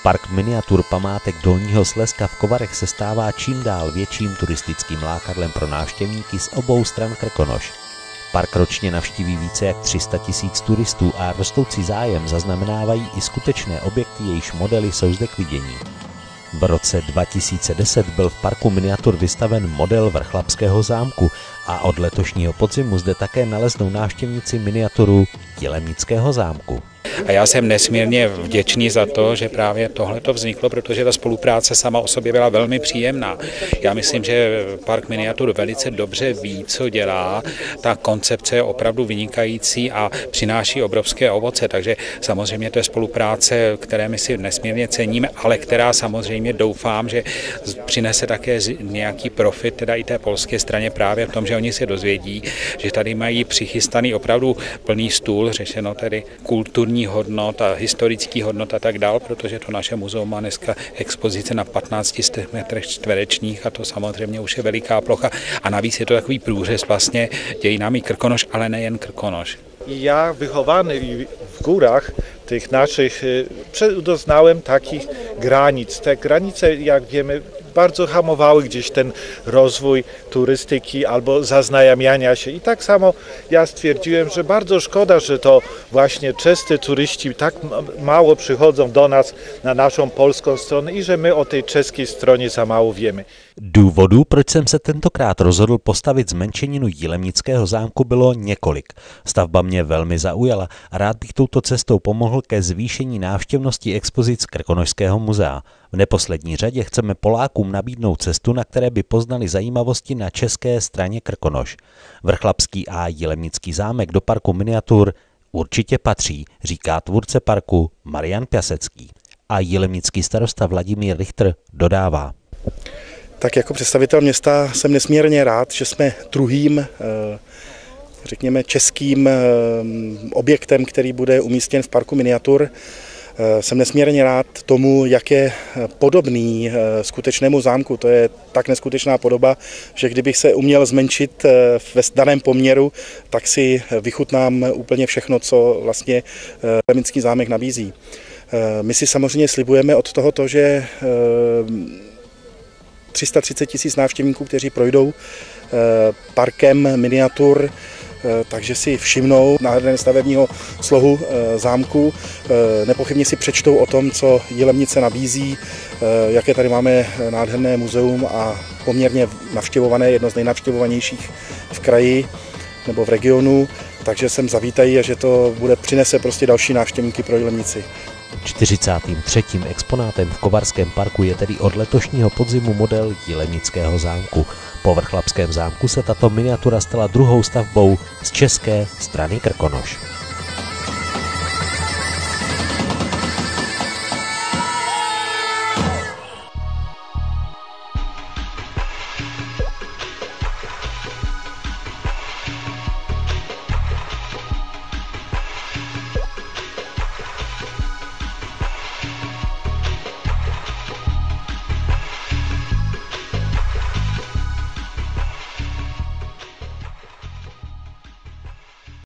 Park miniatur památek Dolního Slezska v Kovarech se stává čím dál větším turistickým lákadlem pro návštěvníky z obou stran Krkonoš. Park ročně navštíví více jak 300 000 turistů a rostoucí zájem zaznamenávají i skutečné objekty, jejichž modely jsou zde k vidění. V roce 2010 byl v parku miniatur vystaven model Vrchlabského zámku a od letošního podzimu zde také naleznou návštěvníci miniaturu Jilemnického zámku. A já jsem nesmírně vděčný za to, že právě tohle to vzniklo, protože ta spolupráce sama o sobě byla velmi příjemná. Já myslím, že Park miniatur velice dobře ví, co dělá. Ta koncepce je opravdu vynikající a přináší obrovské ovoce, takže samozřejmě to je spolupráce, které my si nesmírně ceníme, ale která samozřejmě doufám, že přinese také nějaký profit teda i té polské straně právě v tom, že oni se dozvědí, že tady mají přichystaný opravdu plný stůl, řešeno tedy kulturní hodnot a historický hodnot a tak dál, protože to naše muzeum má dneska expozice na 1500 metrech čtverečních a to samozřejmě už je veliká plocha a navíc je to takový průřez vlastně dějinami Krkonoš, ale nejen Krkonoš. Ja wychowany w górach tych naszych doznałem takich granic. Te granice, jak wiemy, bardzo hamowały gdzieś ten rozwój turystyki albo zaznajamiania się. I tak samo ja stwierdziłem, że bardzo szkoda, że to właśnie czescy turyści tak mało przychodzą do nas na naszą polską stronę i że my o tej czeskiej stronie za mało wiemy. Důvodů, proč jsem se tentokrát rozhodl postavit zmenšeninu Jilemnického zámku, bylo několik. Stavba mě velmi zaujala a rád bych touto cestou pomohl ke zvýšení návštěvnosti expozic Krkonošského muzea. V neposlední řadě chceme Polákům nabídnout cestu, na které by poznali zajímavosti na české straně Krkonoš. Vrchlabský a Jilemnický zámek do parku miniatur určitě patří, říká tvůrce parku Marian Piasecký. A jilemnický starosta Vladimír Richter dodává. Tak jako představitel města jsem nesmírně rád, že jsme druhým, řekněme, českým objektem, který bude umístěn v parku miniatur. Jsem nesmírně rád tomu, jak je podobný skutečnému zámku. To je tak neskutečná podoba, že kdybych se uměl zmenšit ve daném poměru, tak si vychutnám úplně všechno, co vlastně Jilemnický zámek nabízí. My si samozřejmě slibujeme od tohoto, že 330 000 návštěvníků, kteří projdou parkem miniatur, takže si všimnou nádherného stavebního slohu zámku, nepochybně si přečtou o tom, co Jilemnice nabízí, jaké tady máme nádherné muzeum a poměrně navštěvované, jedno z nejnavštěvovanějších v kraji nebo v regionu, takže sem zavítají a že to přinese prostě další návštěvníky pro Jilemnici. 43. exponátem v Kovarském parku je tedy od letošního podzimu model Jilemnického zámku. Po Vrchlabském zámku se tato miniatura stala druhou stavbou z české strany Krkonoš.